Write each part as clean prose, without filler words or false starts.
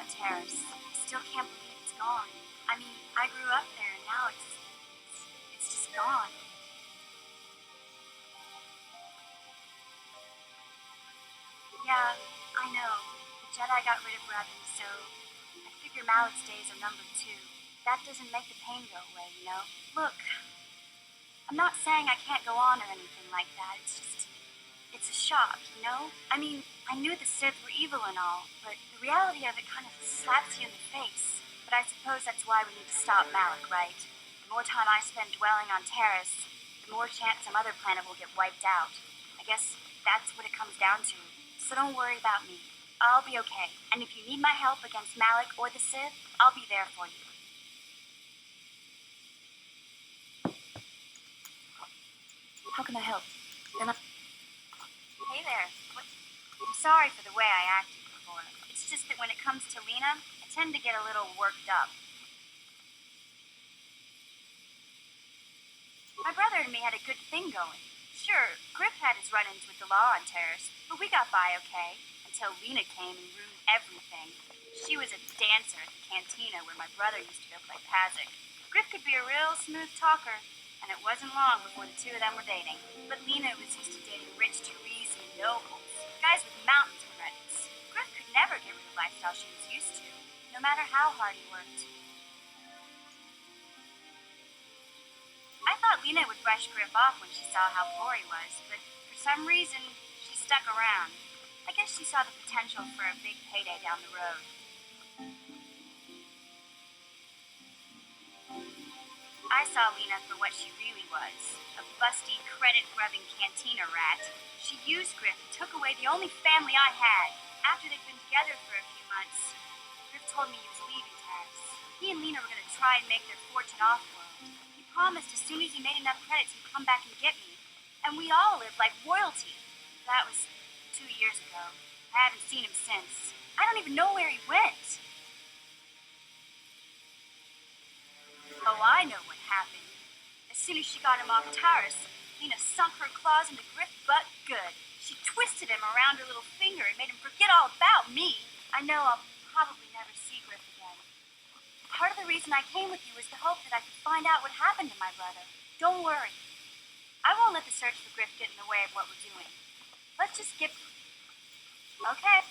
on Terrace. I still can't believe it's gone. I mean, I grew up there and now it's just gone. Yeah, I know. The Jedi got rid of Revan, so I figure Malik's days are numbered too. That doesn't make the pain go away, you know? Look, I'm not saying I can't go on or anything like that. It's a shock, you know? I mean, I knew the Sith were evil and all, but the reality of it kind of slaps you in the face. But I suppose that's why we need to stop Malik, right? The more time I spend dwelling on Terrace, the more chance some other planet will get wiped out. I guess that's what it comes down to. So don't worry about me. I'll be okay. And if you need my help against Malik or the Sith, I'll be there for you. How can I help? Hey there. I'm sorry for the way I acted before. It's just that when it comes to Lena, I tend to get a little worked up. My brother and me had a good thing going. Sure, Griff had his run-ins with the law on Terrace, but we got by okay, until Lena came and ruined everything. She was a dancer at the cantina where my brother used to go play Pazik. Griff could be a real smooth talker, and it wasn't long before the two of them were dating. But Lena was used to dating rich Teresian nobles, guys with mountains of credits. Griff could never get rid of the lifestyle she was used to, no matter how hard he worked. I thought Lena would brush Griff off when she saw how poor he was, but for some reason, she stuck around. I guess she saw the potential for a big payday down the road. I saw Lena for what she really was, a busty, credit-grubbing cantina rat. She used Griff and took away the only family I had. After they'd been together for a few months, Griff told me he was leaving Terrace. He and Lena were going to try and make their fortune off-world. He promised as soon as he made enough credits he'd come back and get me. And we all lived like royalty. That was 2 years ago. I haven't seen him since. I don't even know where he went. Oh, I know what happened. As soon as she got him off Terrace, Lena sunk her claws into Griff's butt good. She twisted him around her little finger and made him forget all about me. I know I'll probably never see Griff again. Part of the reason I came with you was the hope that I could find out what happened to my brother. Don't worry. I won't let the search for Griff get in the way of what we're doing. Let's just get... Okay.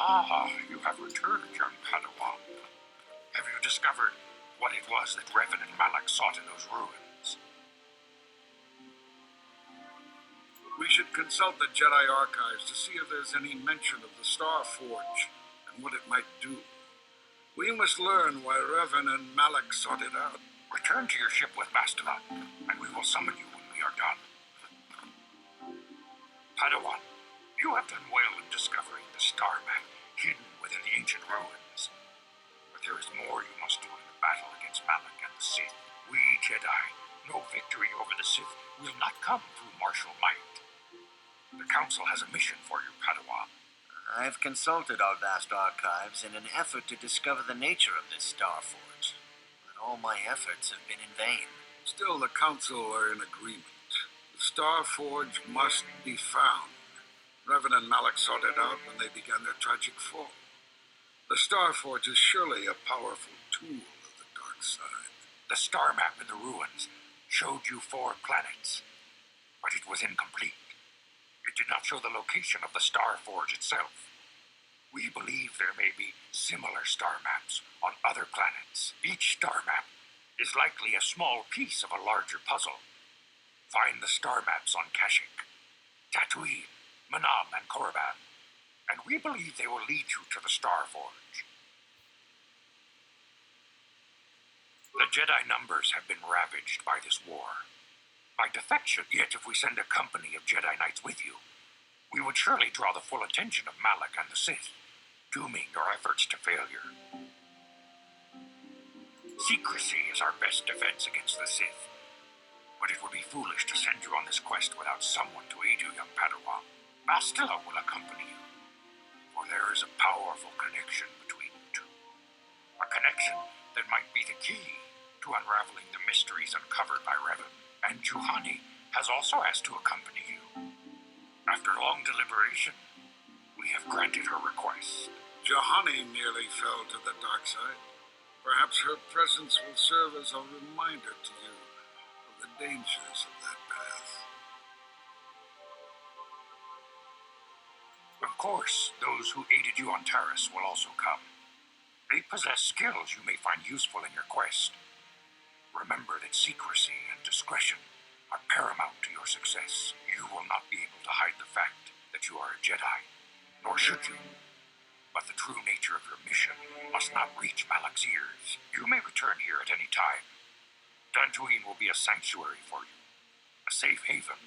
Ah, you have returned, young Padawan. Have you discovered what it was that Revan and Malak sought in those ruins? We should consult the Jedi Archives to see if there's any mention of the Star Forge and what it might do. We must learn why Revan and Malak sought it out. Return to your ship with Mastalan, and we will summon you when we are done. Padawan, you have done well in discovering the star map hidden within the ancient ruins. But there is more you must do in the battle against Malak and the Sith. We Jedi know victory over the Sith will not come through martial might. The Council has a mission for you, Padawan. I've consulted our vast archives in an effort to discover the nature of this Star Forge, but all my efforts have been in vain. Still, the Council are in agreement. The Star Forge must be found. Revan and Malak sought it out when they began their tragic fall. The Star Forge is surely a powerful tool of the dark side. The star map in the ruins showed you 4 planets, but it was incomplete. It did not show the location of the Star Forge itself. We believe there may be similar star maps on other planets. Each star map is likely a small piece of a larger puzzle. Find the star maps on Kashyyyk, Tatooine, Manam, and Korriban, and we believe they will lead you to the Star Forge. The Jedi numbers have been ravaged by this war. By defection, yet if we send a company of Jedi Knights with you, we would surely draw the full attention of Malak and the Sith, dooming your efforts to failure. Secrecy is our best defense against the Sith. But it would be foolish to send you on this quest without someone to aid you, young Padawan. Bastila will accompany you, for there is a powerful connection between you two. A connection that might be the key to unraveling the mysteries uncovered by Revan. And Juhani has also asked to accompany you. After long deliberation, we have granted her request. Juhani nearly fell to the dark side. Perhaps her presence will serve as a reminder to you of the dangers of that path. Of course, those who aided you on Taris will also come. They possess skills you may find useful in your quest. Remember that secrecy and discretion are paramount to your success. You will not be able to hide the fact that you are a Jedi, nor should you. But the true nature of your mission must not reach Malak's ears. You may return here at any time. Dantooine will be a sanctuary for you, a safe haven.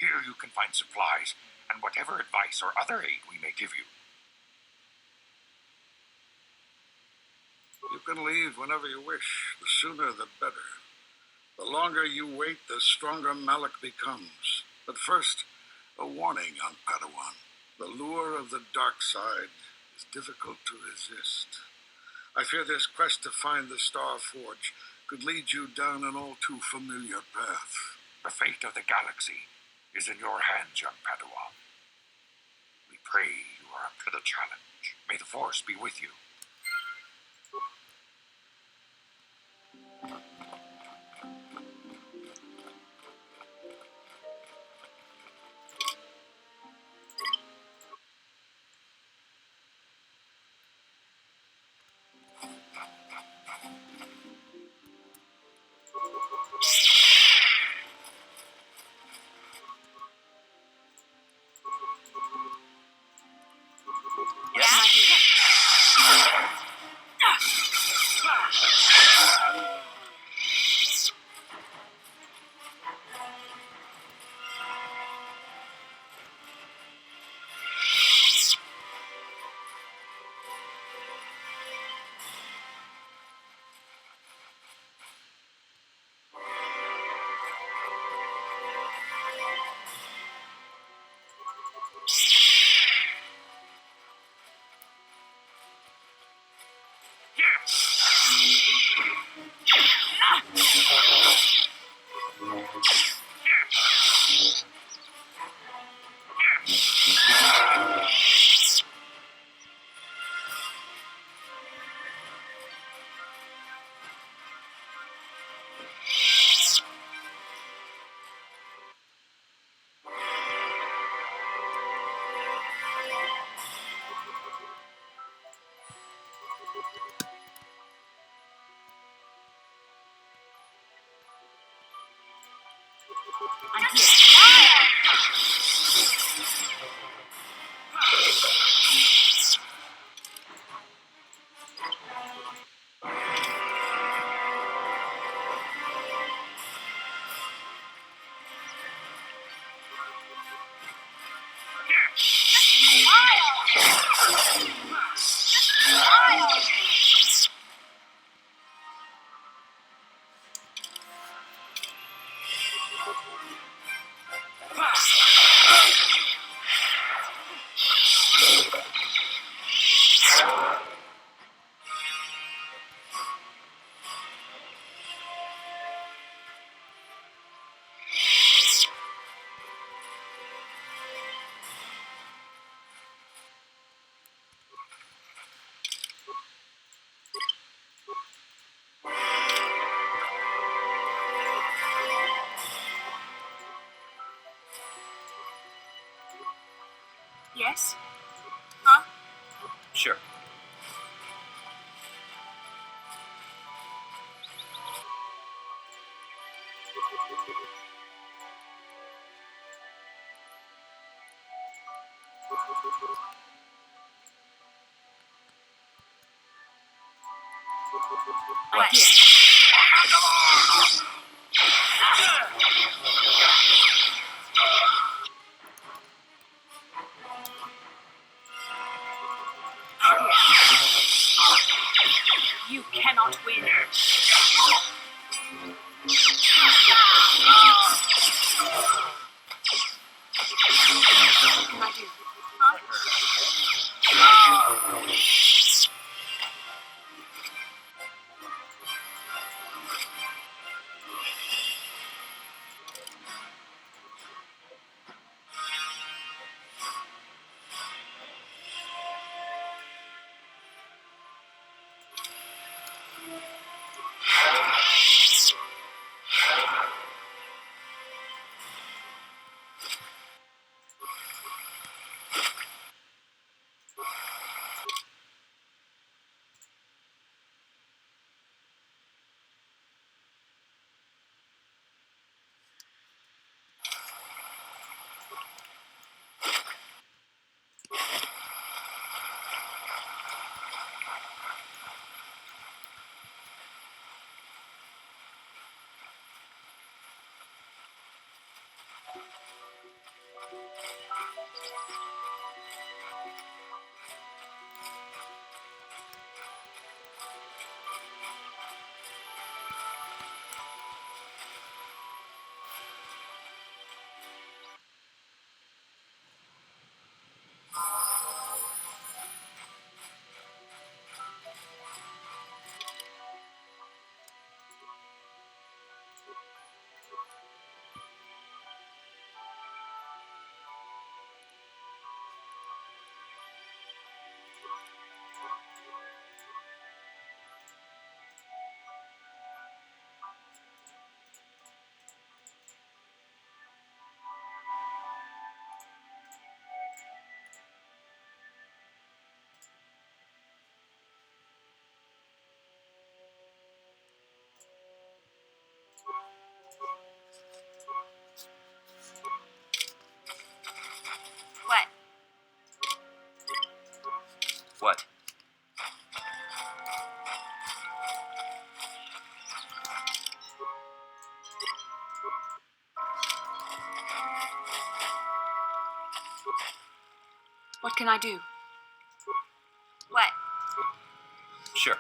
Here you can find supplies and whatever advice or other aid we may give you. You can leave whenever you wish. The sooner the better. The longer you wait, the stronger Malak becomes. But first, a warning, young Padawan. The lure of the dark side is difficult to resist. I fear this quest to find the Star Forge could lead you down an all too familiar path. The fate of the galaxy is in your hands, young Padawan. We pray you are up to the challenge. May the Force be with you. I'm here. Yes? Huh? Sure. I'm here. You cannot win. What? What? What can I do? What? Sure.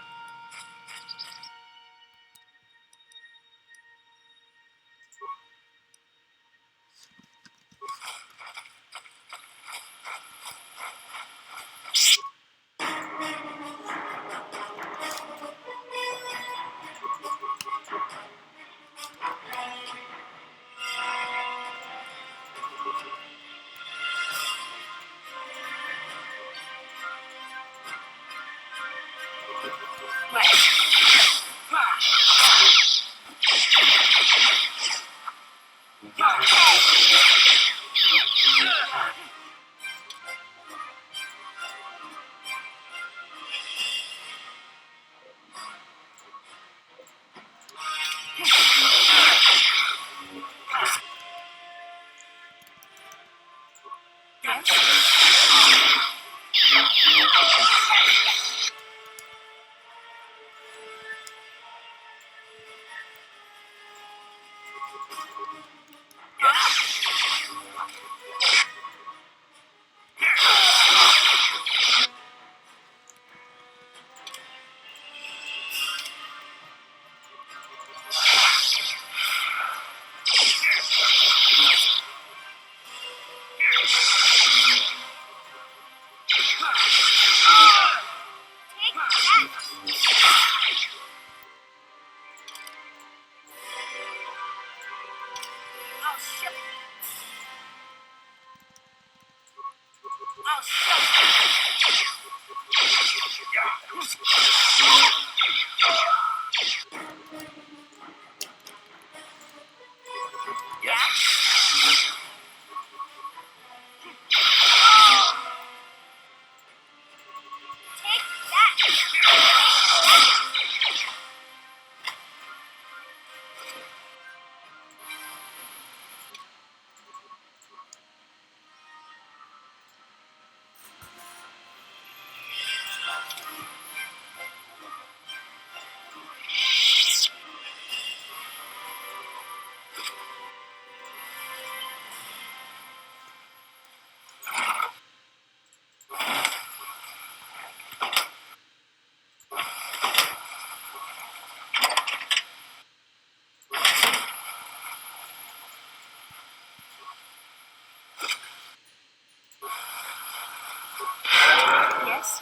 Yes?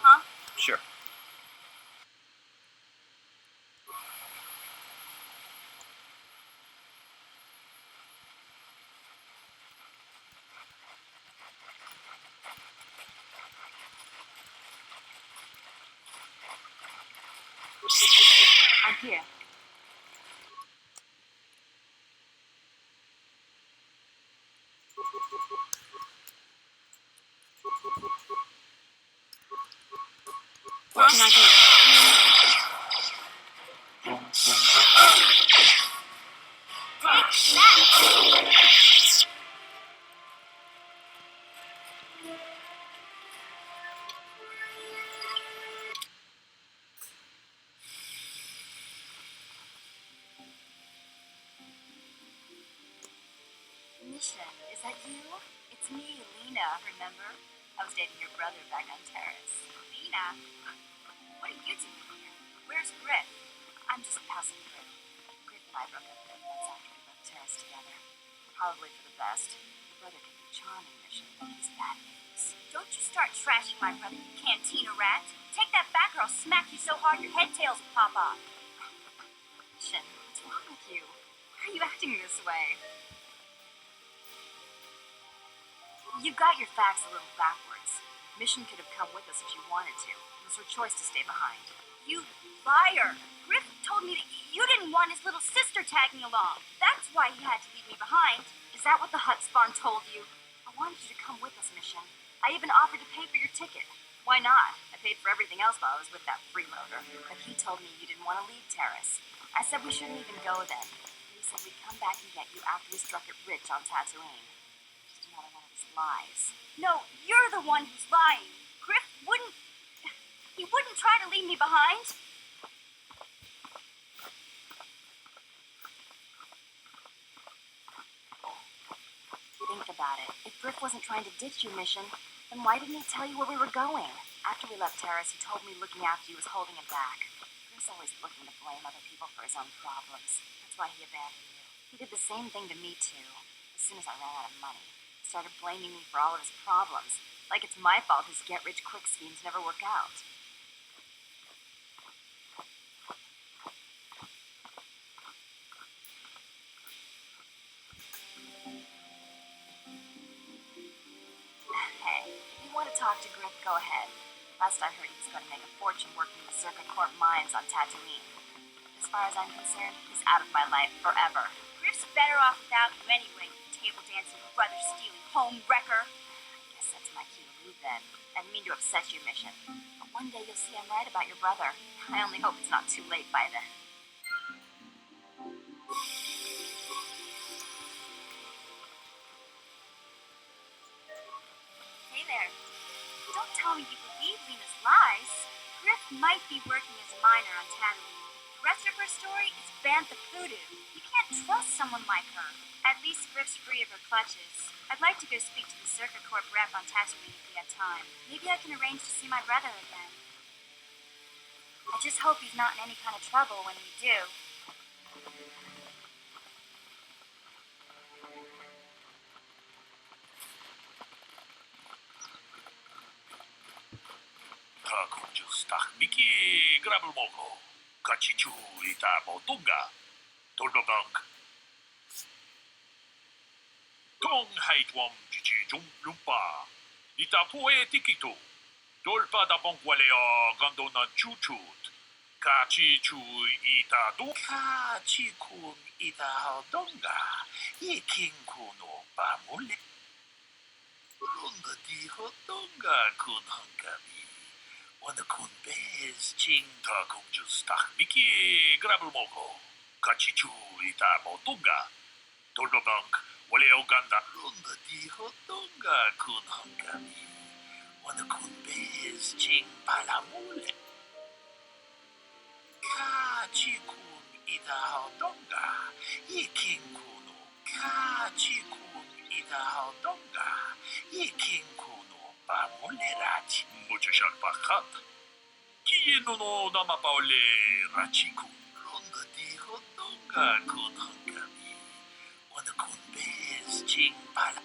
Huh? Sure. I'm here. What can I do? Lena, remember? I was dating your brother back on Terrace. Lena? What are you doing here? Where's Griff? I'm just passing through. Griff and I broke up 3 months after we left Terrace together. Probably for the best. Your brother can be charming, Mission, but he's bad news. Don't you start trashing my brother, you cantina rat. Take that back or I'll smack you so hard your head tails will pop off. Mission, what's wrong with you? Why are you acting this way? You got your facts a little backwards. Mission could have come with us if she wanted to. It was her choice to stay behind. You liar! Griff told me that you didn't want his little sister tagging along. That's why he had to leave me behind. Is that what the Hut Spawn told you? I wanted you to come with us, Mission. I even offered to pay for your ticket. Why not? I paid for everything else while I was with that freeloader. But he told me you didn't want to leave Terrace. I said we shouldn't even go then. He said we'd come back and get you after we struck it rich on Tatooine. Just another one of his lies. No, you're the one who's lying. Griff wouldn't... He wouldn't try to leave me behind. Think about it. If Griff wasn't trying to ditch you, Mission, then why didn't he tell you where we were going? After we left Terrace, he told me looking after you was holding him back. Griff's always looking to blame other people for his own problems. That's why he abandoned you. He did the same thing to me, too. As soon as I ran out of money, he started blaming me for all of his problems. Like it's my fault his get-rich-quick schemes never work out. Hey, if you want to talk to Griff, go ahead. Last I heard, he was going to make a fortune working the Circuit Corp mines on Tatooine. As far as I'm concerned, he's out of my life forever. Griff's better off without you anyway, you table-dancing, brother-stealing home wrecker. I guess that's my cue to leave then. I didn't mean to upset you, Mission. But one day you'll see I'm right about your brother. I only hope it's not too late by then. Hey there. Don't tell me you believe Lena's lies. Griff might be working as a miner on Tatooine. The rest of her story is Bantha Voodoo. You can't trust someone like her. At least Griff's free of her clutches. I'd like to go speak to the Circuit Corp rep on Tatooine if we have time. Maybe I can arrange to see my brother again. I just hope he's not in any kind of trouble when we do. Just Mickey grab을 먹고 같이 주이다 보던가 돌보방 동하이 좀 지지 좀 lumpa 이따 포에 티키토 돌파다 봉과레어 간도나 추추트 같이 주이다 도 같이 쿵이다 동가 이킹쿠노 바몰레 론다 디호 동가 군한가미 어느 군베스 징다 공주 스탁 미키 그랍을 먹고 같이 주이다 모동가 돌보방 원래 오간다 론다 디호동가 군한가미 어느 군베스 징 발라몰레 같이 군이다 동가 이킹쿠노 같이 군이다 동가 이킹쿠노 바몰레라치 무주샷 바깥 기노노 나마바올레 라치쿠 론가 디호동가 군한가미 어느 군베스 징발라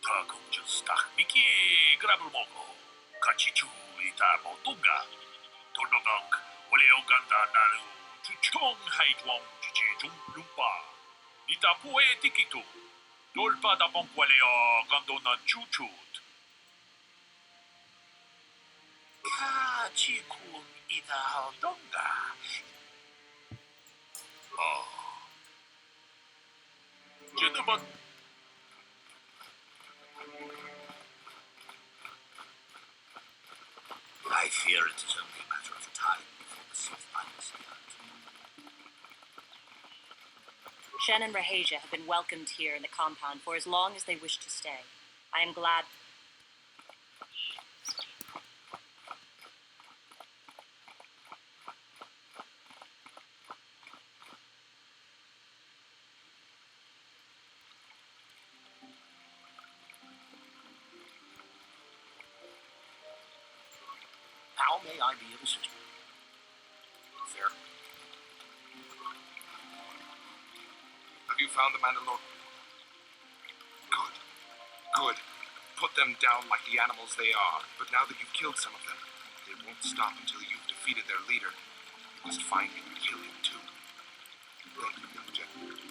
다 공주 스탁 미키 그랍을 먹고 같이 주이다 모동가 돌보방 원래 오간다 나루 주총하이 좀 지지 좀 lumpa 이따 포에 티키토 돌파다 봉과레어 간도나 추추트 같이 쿵이다 동가 제드만 I fear it is only a matter of time before the Sith understand. Shen and Rahasia have been welcomed here in the compound for as long as they wish to stay. I am glad. gay idea of a system. Fair. Have you found the Mandalorian? Good. Good. Put them down like the animals they are. But now that you've killed some of them, they won't stop until you've defeated their leader. You must find him and kill him too. Thank you, young Jedi.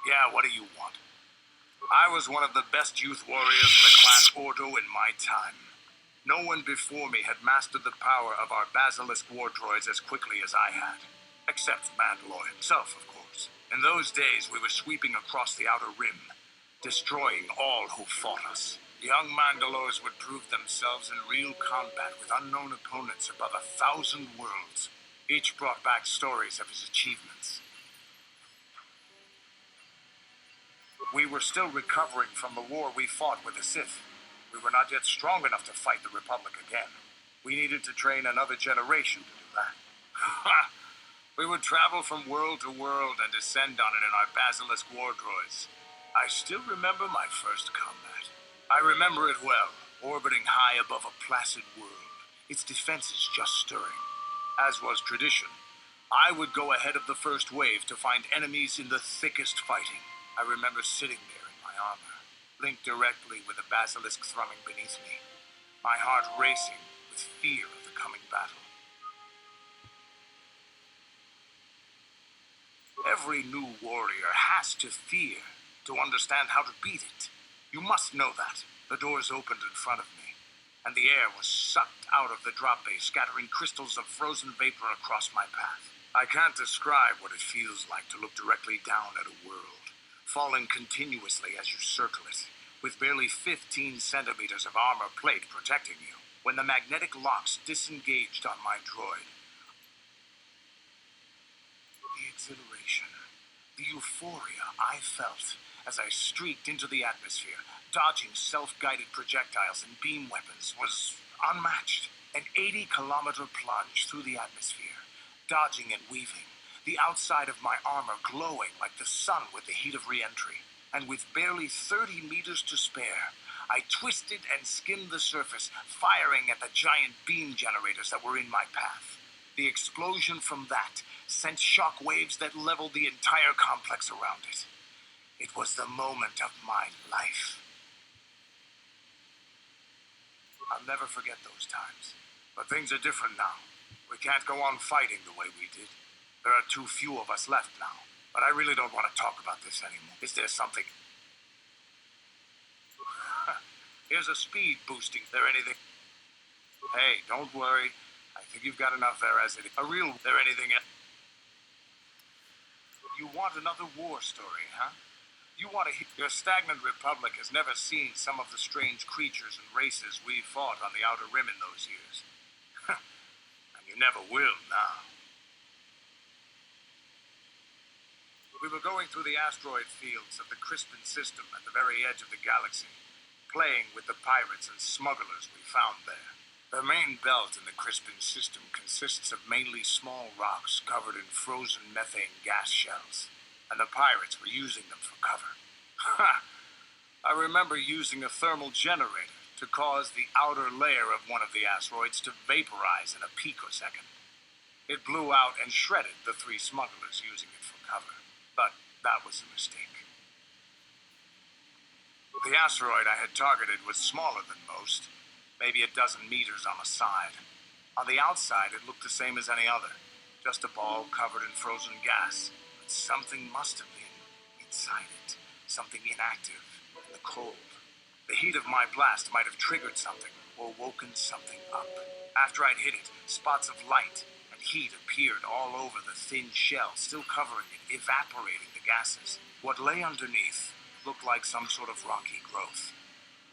Yeah, what do you want? I was one of the best youth warriors in the clan Ordo in my time. No one before me had mastered the power of our basilisk war droids as quickly as I had. Except Mandalore himself, of course. In those days, we were sweeping across the Outer Rim, destroying all who fought us. Young Mandalores would prove themselves in real combat with unknown opponents above 1,000 worlds. Each brought back stories of his achievements. We were still recovering from the war we fought with the Sith. We were not yet strong enough to fight the Republic again. We needed to train another generation to do that. We would travel from world to world and descend on it in our basilisk war droids. I still remember my first combat. I remember it well, orbiting high above a placid world, its defenses just stirring. As was tradition, I would go ahead of the first wave to find enemies in the thickest fighting. I remember sitting there in my armor, linked directly with the basilisk thrumming beneath me, my heart racing with fear of the coming battle. Every new warrior has to fear to understand how to beat it. You must know that. The doors opened in front of me, and the air was sucked out of the drop bay, scattering crystals of frozen vapor across my path. I can't describe what it feels like to look directly down at a world, falling continuously as you circle it, with barely 15 centimeters of armor plate protecting you. When the magnetic locks disengaged on my droid, the exhilaration, the euphoria I felt as I streaked into the atmosphere, dodging self-guided projectiles and beam weapons, was unmatched. An 80-kilometer plunge through the atmosphere, dodging and weaving, the outside of my armor glowing like the sun with the heat of re-entry. And with barely 30 meters to spare, I twisted and skimmed the surface, firing at the giant beam generators that were in my path. The explosion from that sent shock waves that leveled the entire complex around it. It was the moment of my life. I'll never forget those times. But things are different now. We can't go on fighting the way we did. There are too few of us left now. But I really don't want to talk about this anymore. Is there something? Here's a speed boosting. There anything? Hey, don't worry. I think you've got enough there as it is. There anything else? You want another war story, huh? You want to hear? Your stagnant republic has never seen some of the strange creatures and races we fought on the Outer Rim in those years. And you never will now. We were going through the asteroid fields of the Crispin system at the very edge of the galaxy, playing with the pirates and smugglers we found there. The main belt in the Crispin system consists of mainly small rocks covered in frozen methane gas shells, and the pirates were using them for cover. I remember using a thermal generator to cause the outer layer of one of the asteroids to vaporize in a picosecond. It blew out and shredded the 3 smugglers using it for cover, but that was a mistake. The asteroid I had targeted was smaller than most, maybe a dozen meters on the side. On the outside, it looked the same as any other, just a ball covered in frozen gas. But something must have been inside it, something inactive, in the cold. The heat of my blast might have triggered something, or woken something up. After I'd hit it, spots of light and heat appeared all over the thin shell, still covering it, evaporating the gases. What lay underneath looked like some sort of rocky growth.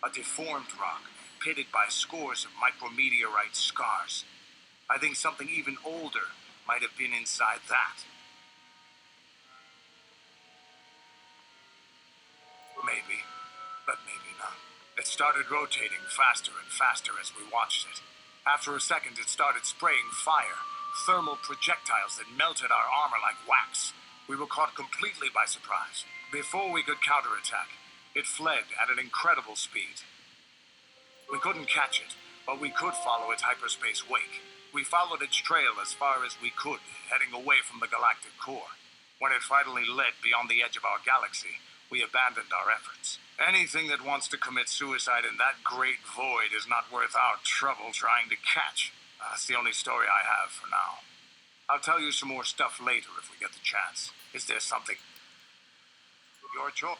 A deformed rock, pitted by scores of micrometeorite scars. I think something even older might have been inside that. Maybe, but maybe not. It started rotating faster and faster as we watched it. After a second, it started spraying fire, thermal projectiles that melted our armor like wax. We were caught completely by surprise. Before we could counterattack, it fled at an incredible speed. We couldn't catch it, but we could follow its hyperspace wake. We followed its trail as far as we could, heading away from the galactic core. When it finally led beyond the edge of our galaxy, we abandoned our efforts. Anything that wants to commit suicide in that great void is not worth our trouble trying to catch. That's the only story I have for now. I'll tell you some more stuff later if we get the chance. Is there something? Your choice.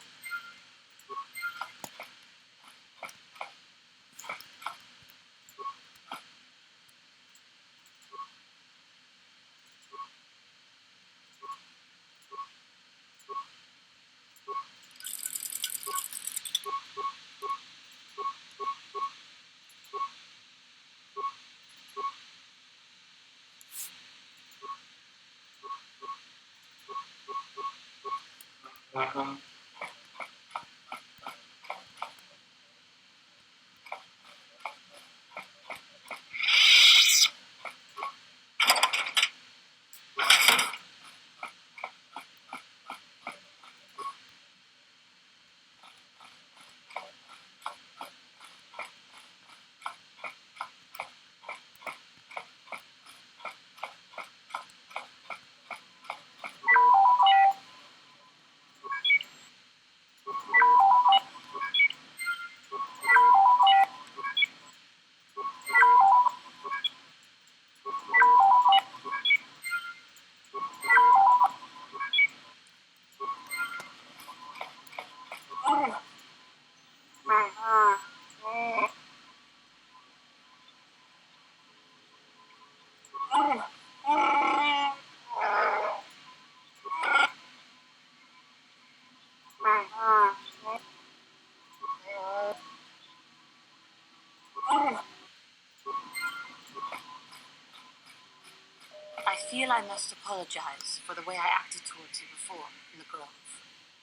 I feel I must apologize for the way I acted towards you before in the grove.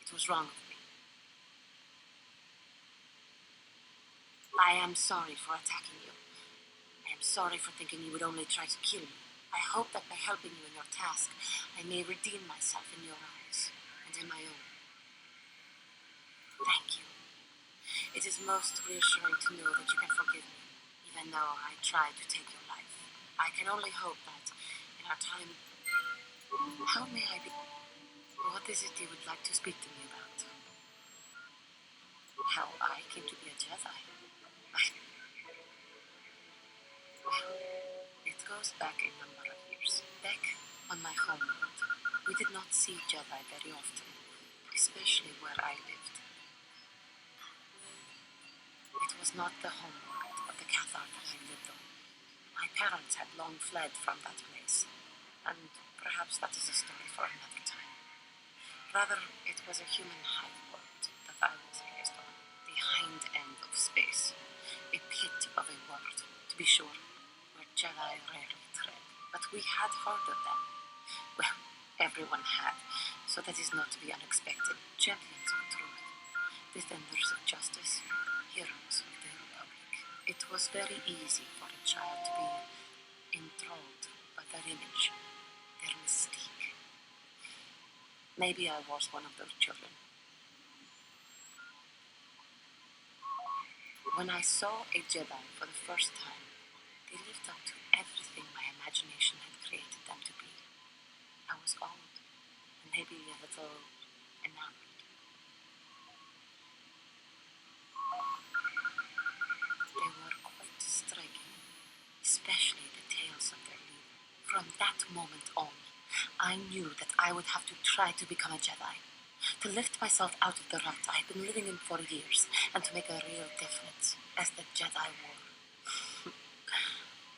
It was wrong of me. I am sorry for attacking you. I am sorry for thinking you would only try to kill me. I hope that by helping you in your task, I may redeem myself in your eyes and in my own. Thank you. It is most reassuring to know that you can forgive me, even though I tried to take your life. I can only hope that in our time... How may I be... What is it you would like to speak to me about? How I came to be a Jedi. Well, it goes back a number of years. Back on my homeworld, we did not see Jedi very often, especially where I lived. It was not the homeworld of the Cathar that I lived on. My parents had long fled from that place, and perhaps that is a story for another time. Rather, it was a human hive world that I was raised on, the hind end of space, a pit of a world, to be sure, where Jedi rarely tread. But we had heard of them. Well, everyone had, so that is not to be unexpected. Champions of truth, defenders of justice, heroes of the Republic. It was very easy for a child to be enthralled by their image, their mystique. Maybe I was one of those children. When I saw a Jedi for the first time, they lived up to everything my imagination had created them to be. I was awed, and maybe a little enamored. They were quite striking, especially the tales of their leader. From that moment on, I knew that I would have to try to become a Jedi, to lift myself out of the rut I had been living in for years, and to make a real difference as the Jedi wore.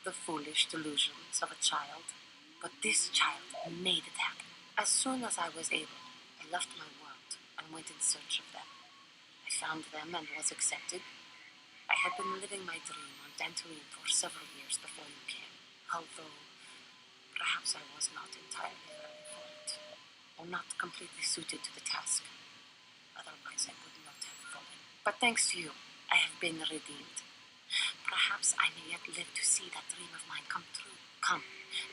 The foolish delusions of a child, but this child made it happen. As soon as I was able, I left my world and went in search of them. I found them and was accepted. I had been living my dream on Dantooine for several years before you came. Although, perhaps I was not entirely ready for it, or not completely suited to the task. Otherwise, I would not have fallen. But thanks to you, I have been redeemed. Perhaps I may yet live to see that dream of mine come true. Come,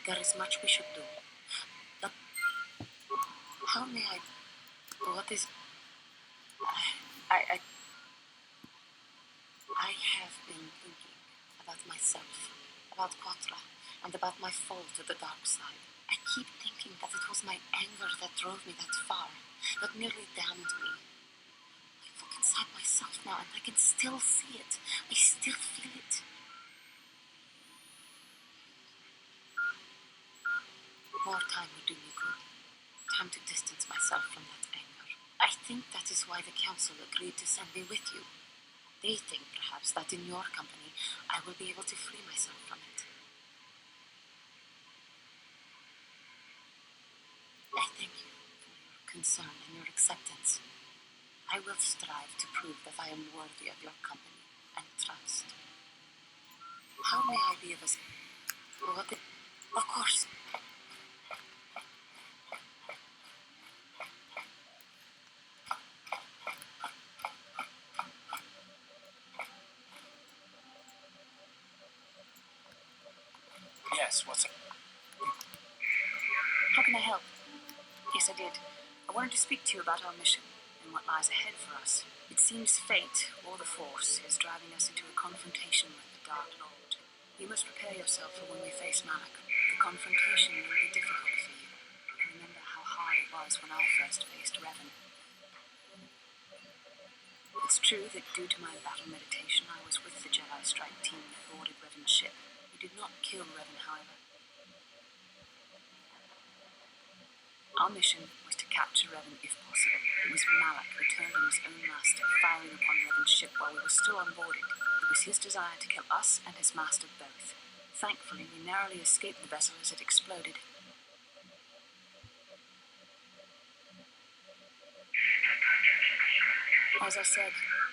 there is much we should do. But how may I... What is... I have been thinking about myself, about Quatra, and about my fall to the dark side. I keep thinking that it was my anger that drove me that far, that nearly damned me. I look inside myself now, and I can still see it. I still feel it. More time would do me good. Time to distance myself from that anger. I think that is why the council agreed to send me with you. They think, perhaps, that in your company, I will be able to free myself from it. I thank you for your concern and your acceptance. I will strive to prove that I am worthy of your company and trust. How may I be of a... What the... Of course. Yes, what's it? How can I help? Yes, I did. I wanted to speak to you about our mission and what lies ahead for us. It seems fate, or the Force, is driving us into a confrontation with the Dark Lord. You must prepare yourself for when we face Malak. The confrontation will be difficult for you. I remember how hard it was when I first faced Revan. It's true that due to my battle meditation, I was with the Jedi strike team that boarded Revan's ship. We did not kill Revan, however. Our mission was to capture Revan if possible. It was Malak who turned on his own master, firing upon Revan's ship while we were still on board it. It was his desire to kill us and his master both. Thankfully, we narrowly escaped the vessel as it exploded. As I said,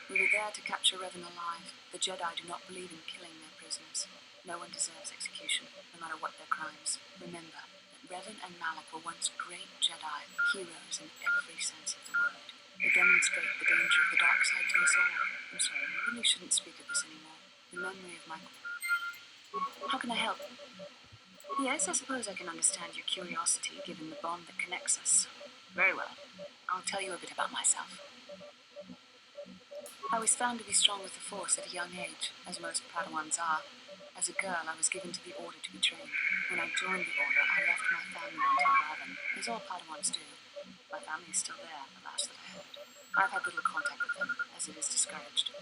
we were there to capture Revan alive. The Jedi do not believe in killing their prisoners. No one deserves execution, no matter what their crimes. Remember that Revan and Malak were once great Jedi, heroes in every sense of the word. They demonstrate the danger of the dark side to us all. I'm sorry, we really shouldn't speak of this anymore. In memory of my... How can I help? Yes, I suppose I can understand your curiosity, given the bond that connects us. Very well. I'll tell you a bit about myself. I was found to be strong with the Force at a young age, as most Padawans are. As a girl, I was given to the Order to be trained. When I joined the Order, I left my family on Yavin, as all Padawans do. My family is still there, the last that I heard. I've had little contact with them, as it is discouraged.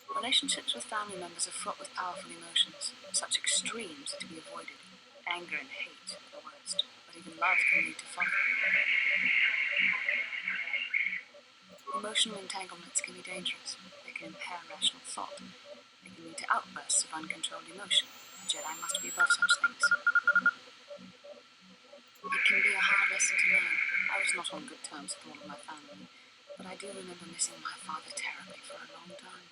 Relationships with family members are fraught with powerful emotions. Such extremes are to be avoided. Anger and hate are the worst, but even love can lead to folly. Emotional entanglements can be dangerous. They can impair rational thought. They can lead to outbursts of uncontrolled emotion. A Jedi must be above such things. It can be a hard lesson to learn. I was not on good terms with all of my family, but I do remember missing my father terribly for a long time.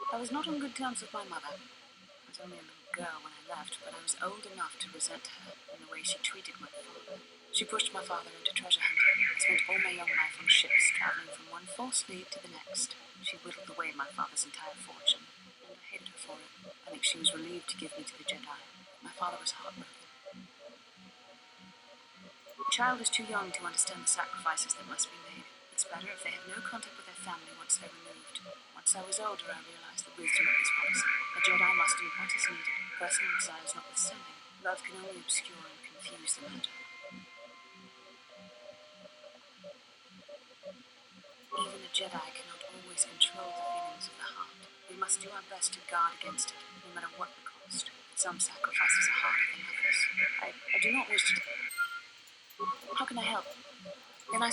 I was not on good terms with my mother. I was only a little girl when I left, but I was old enough to resent her in the way she treated my father. She pushed my father into treasure hunting. I spent all my young life on ships, traveling from one false lead to the next. She whittled away my father's entire fortune, and I hated her for it. I think she was relieved to give me to the Jedi. My father was heartbroken. A child is too young to understand the sacrifices that must be made. It's better if they have no contact with their family once they're removed. Once I was older, I realized the wisdom of this policy. A Jedi must do what is needed, personal desires notwithstanding. Love can only obscure and confuse the matter. Even a Jedi cannot always control the feelings of the heart. We must do our best to guard against it, no matter what the cost. Some sacrifices are harder than others. I do not wish to... How can I help? Then I...